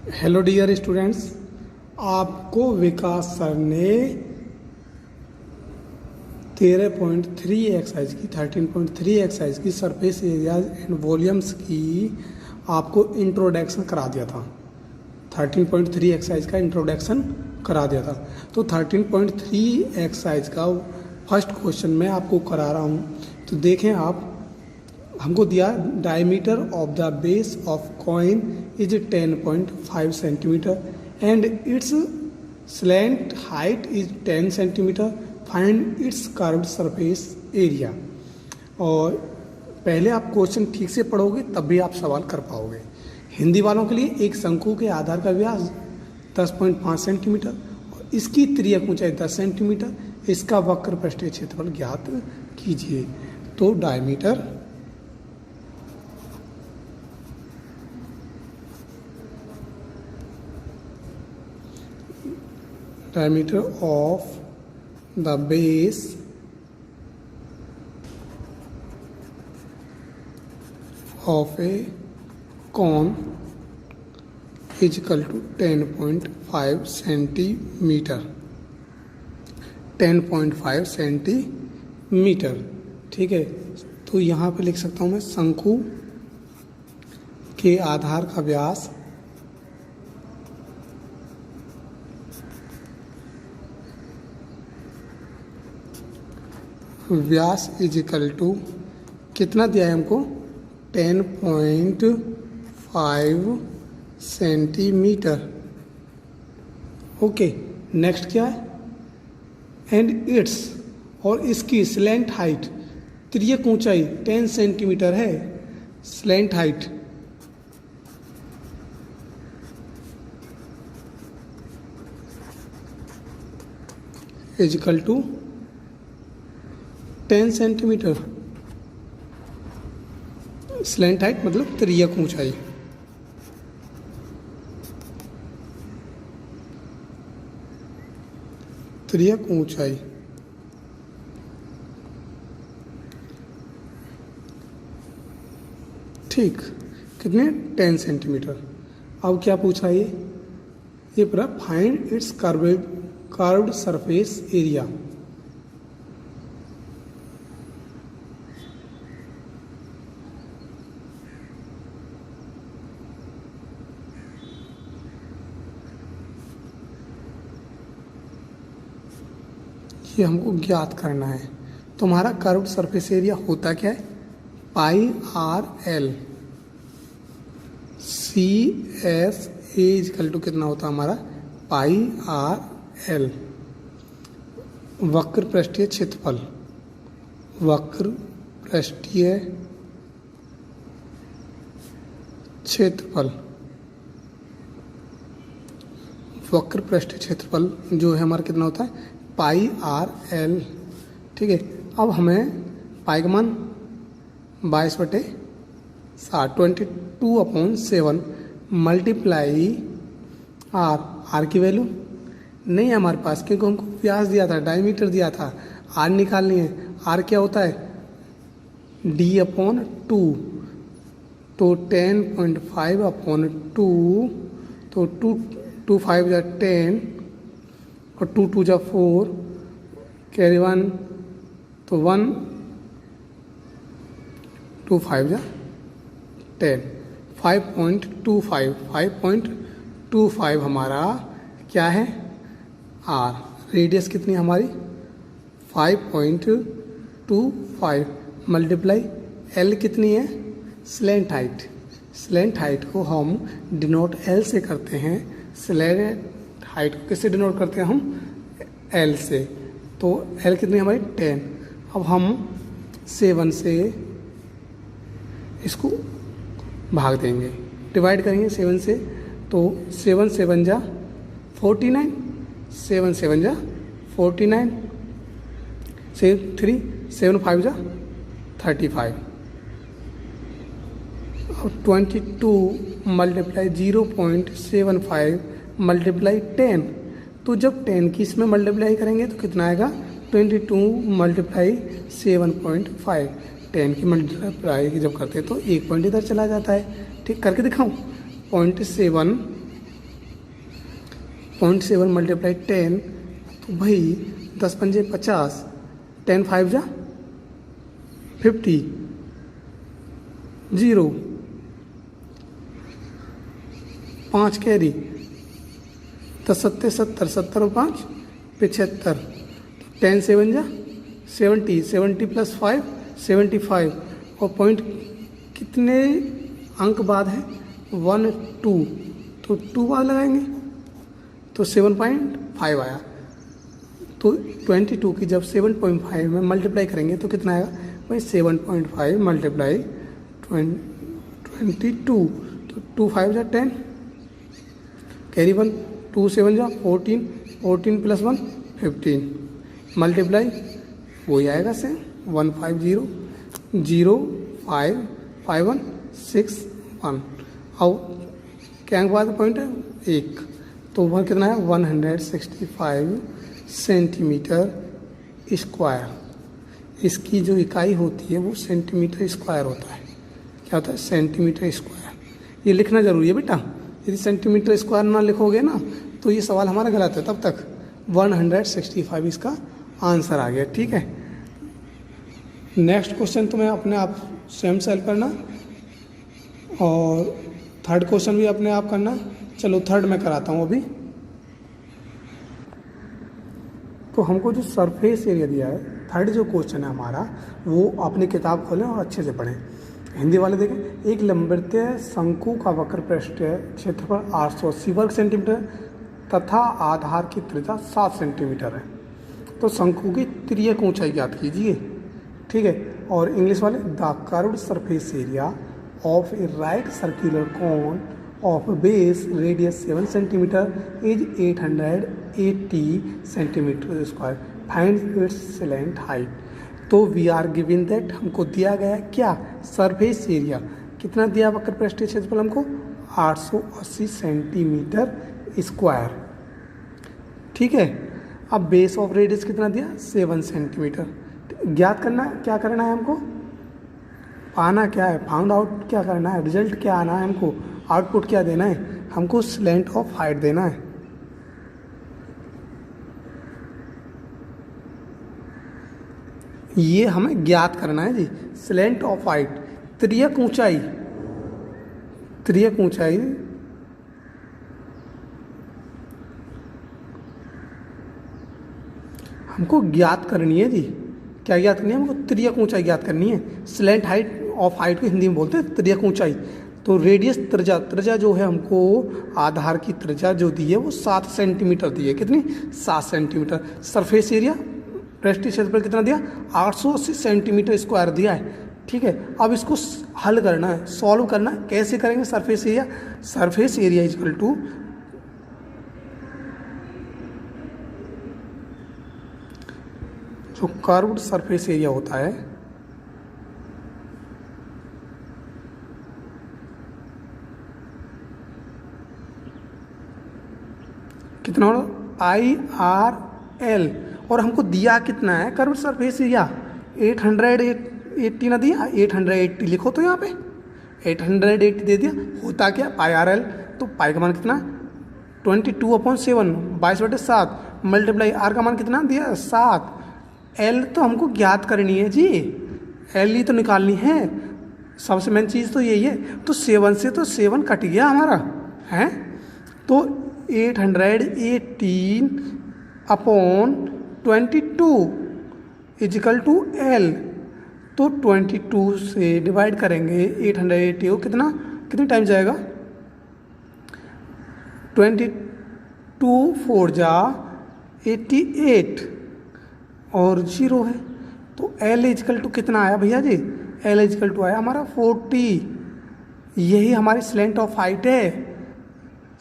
Hello dear students, आपको विकास sir ने 13.3 exercise की 13.3 एक्सरसाइज की सरफेस एरियाज एंड वॉल्यूम्स की आपको इंट्रोडक्शन करा दिया था। 13.3 एक्सरसाइज का इंट्रोडक्शन करा दिया था। तो 13.3 एक्सरसाइज का फर्स्ट क्वेश्चन मैं आपको करा रहा हूँ। तो देखें आप, हमको दिया diameter of the base of coin is 10.5 centimetre and it's slant height is 10 centimetre, find its curved surface area. और पहले आप क्वेश्चन ठीक से पढ़ोगे तब भी आप सवाल कर पाओगे। हिंदी वालों के लिए एक शंकु के आधार का व्यास 10.5 सेंटीमीटर और इसकी तिर्यक ऊंचाई 10 सेंटीमीटर, इसका वक्र पृष्ठीय क्षेत्रफल ज्ञात कीजिए। तो diameter of the base of a cone is equal to 10.5 centimetre. 10.5 centimetre, ठीक है। तो यहाँ पे लिख सकता हूँ मैं शंकु के आधार का व्यास इज इक्वल टू कितना दिया है हमको 10.5 सेंटीमीटर। ओके, नेक्स्ट क्या है, एंड इट्स, और इसकी स्लैंट हाइट, तिर्यक ऊंचाई 10 सेंटीमीटर है। Slant height is equal to 10 centimetre. Slant height मतलब तिर्यक ऊंचाई। तिर्यक ऊंचाई ठीक, कितने 10 सेंटीमीटर। अब क्या पूछा ये पूरा find its curved surface area. ये हमको ज्ञात करना है। तो हमारा कर्व्ड सरफेस एरिया होता क्या है, pi r l C S A equal to कितना होता है हमारा पाई आर एल। वक्र पृष्ठीय क्षेत्रफल, वक्र पृष्ठीय क्षेत्रफल, वक्र पृष्ठीय क्षेत्रफल जो है हमारा कितना होता है पाई आर एल, ठीक है। अब हमें पाई का मान 22/7 22/7 मल्टीप्लाई आर की वैल्यू नहीं है हमारे पास, क्योंकि हमको व्यास दिया था, डायमीटर दिया था। आर निकालनी है। आर क्या होता है D/2, तो 10.5/2, तो 2 5 जा 10 और 2 2 जा 4, कैरी 1, तो 1 2 5 जा 10, 5.25 हमारा क्या है आर। रेडियस कितनी हमारी 5.25 मल्टीप्लाई एल कितनी है स्लैंट हाइट। स्लैंट हाइट को हम डिनोट एल से करते हैं। स्लैंट हाइट को किससे डिनोट करते हैं हम एल से। तो एल कितनी हमारी 10। अब हम 7 से इसको भाग देंगे, डिवाइड करेंगे 7 से, तो 7 7 जा 49, 7 7 जा 49, 7 5 जा 35, और 22 मल्टीप्लाई 0.75 मल्टीप्लाई 10, तो जब 10 की इसमें मल्टीप्लाई करेंगे तो कितना आएगा 22 मल्टीप्लाई 7.5। 10 की मल्टीप्लाई जब करते हैं तो एक पॉइंट इधर चला जाता है। ठीक करके दिखाऊं, 0.7 0.7 मल्टीप्लाई 10, तो भाई 10 पंजे 50, 10 5 जा 50, 0, 5 कैरी, 10 सत्ते 70, 70 और 5 75, 10 7 जा 70, 70 प्लस 5 75, और पॉइंट कितने अंक बाद है 1 2, तो 2 बाद लगाएंगे तो 7.5 आया। तो 22 की जब 7.5 में मल्टीप्लाई करेंगे तो कितना आएगा भाई 7.5 मल्टीप्लाई 22, तो 2 5 जा 10, कैरी 1, 2 7 जा 14, 14 प्लस 1 15, मल्टीप्लाई वही आएगा से 150 0 5 5 1 6 1। अब क्या के बाद पॉइंट है 1, तो वह कितना है 165 सेंटीमीटर स्क्वायर। इसकी जो इकाई होती है वो सेंटीमीटर स्क्वायर होता है। क्या होता है सेंटीमीटर स्क्वायर। ये लिखना जरूरी है बेटा, यदि सेंटीमीटर स्क्वायर ना लिखोगे ना तो ये सवाल हमारा गलत है। तब तक 165 इसका आंसर आ गया। ठीक है, नेक्स्ट क्वेश्चन तुम्हें अपने आप स्वयं सॉल्व करना और थर्ड क्वेश्चन भी अपने आप करना। चलो थर्ड मैं कराता हूँ अभी। तो हमको जो सरफेस एरिया दिया है, थर्ड जो क्वेश्चन है हमारा, वो अपनी किताब खोलें और अच्छे से पढ़ें। हिंदी वाले देखें। एक लंबवृत्तीय शंकु का वक्र पृष्ठीय क्षेत्रफल 880 वर्ग सेंटीमीटर तथा आधार की त्रिज्या 7 सेंटीमीटर है। तो शंकु की तिर्यक ऊंचाई ज्ञात कीजिए। ठीक है, और इंग्लिश वाले the curved surface area of A right circular cone of base radius 7 centimetre is 880 centimetre square, find its slant height. तो वी आर गिवन दैट, हमको दिया गया है क्या सरफेस एरिया, कितना दिया वक्र पृष्ठीय क्षेत्रफल हमको 880 सेंटीमीटर स्क्वायर। ठीक है, अब बेस ऑफ रेडियस कितना दिया 7 सेंटीमीटर। ज्ञात करना क्या करना है हमको, पाना क्या है, फाउंड आउट क्या करना है, रिजल्ट क्या आना है हमको, आउटपुट क्या देना है हमको, स्लैंट ऑफ हाइट देना है। ये हमें ज्ञात करना है जी, स्लैंट ऑफ हाइट, तिर्यक ऊंचाई, तिर्यक ऊंचाई हमको ज्ञात करनी है जी। क्या ज्ञात करनी है हमको, तिर्यक ऊंचाई ज्ञात करनी है। स्लैंट हाइट ऑफ हाइट को हिंदी में बोलते हैं तिर्यक ऊंचाई। तो रेडियस त्रिज्या, त्रिज्या जो है हमको आधार की त्रिज्या जो दी है वो 7 सेंटीमीटर दी है। कितनी 7 सेंटीमीटर। सरफेस एरिया पृष्ठीय क्षेत्रफल कितना दिया 880 सेंटीमीटर स्क्वायर दिया है। ठीक है, अब इसको हल करना है, सॉल्व करना है। कैसे करेंगे surface area, surface area equal to जो कर्व्ड सरफेस एरिया होता है कितना होगा IRL, और हमको दिया कितना है कर्व्ड सरफेस एरिया 880 ना दिया, 880 लिखो तो यहाँ पे 880 दे दिया। होता क्या पाई RL, तो पाई का मान कितना 22/7 22/7 मल्टीप्लाई आर का मान कितना दिया 7। एल तो हमको ज्ञात करनी है जी, एल ही तो निकालनी है, सबसे मेन चीज़ तो यही है। तो 7 से तो 7 कट गया हमारा है, तो 818/22 इजिकल टू एल। तो 22 से डिवाइड करेंगे 880 को, कितना कितने टाइम जाएगा 22 4 जा 88 और 0 है। तो एल इजिकल टू कितना आया भैया जी, एल इजिकल टू आया हमारा 40। यही हमारी स्लैंट ऑफ हाइट है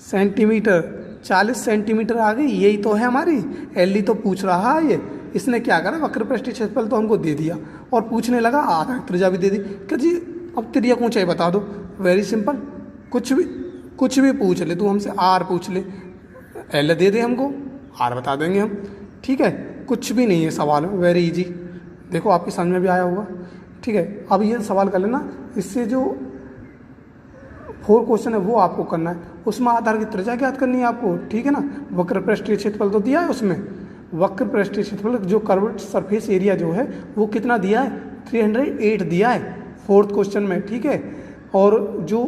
सेंटीमीटर, 40 सेंटीमीटर आ गई, यही तो है हमारी। एल ही तो पूछ रहा है ये, इसने क्या करा वक्र पृष्ठीय क्षेत्रफल तो हमको दे दिया और पूछने लगा आधा त्रिज्या भी दे दी कि जी अब तिर्यक ऊंचाई बता दो। वेरी सिंपल, कुछ भी पूछ ले, तू हमसे आर पूछ ले, एल दे दे हमको, आर बता देंगे हम। ठीक है, कुछ भी नहीं है सवाल में, वेरी इजी। देखो आपकी समझ में भी आया होगा। ठीक है, अब ये सवाल कर लेना, इससे जो 4 क्वेश्चन है वो आपको करना है। उसमें आधार की त्रिज्या ज्ञात करनी है आपको, ठीक है ना। वक्र पृष्ठीय क्षेत्रफल तो दिया है उसमें, वक्र पृष्ठीय क्षेत्रफल जो कर्व्ड सरफेस एरिया जो है वो कितना दिया है, 308 दिया है 4th क्वेश्चन में, ठीक है। और जो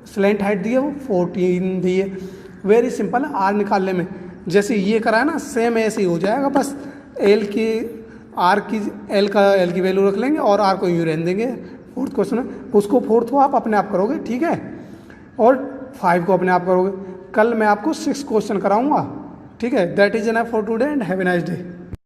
स्लैंट हाइट दी है वो 14 दी है। वेरी सिंपल है आर निकालने में, जैसे ये करा है ना सेम ऐसे ही हो जाएगा। बस एल की आर की एल की वैल्यू रख लेंगे और आर को यूँ रहने देंगे। 4th क्वेश्चन है उसको 4th को आप अपने आप करोगे, ठीक है, और 5 को अपने आप करोगे। कल मैं आपको 6 क्वेश्चन कराऊंगा, ठीक है। That is enough for today and have a nice day.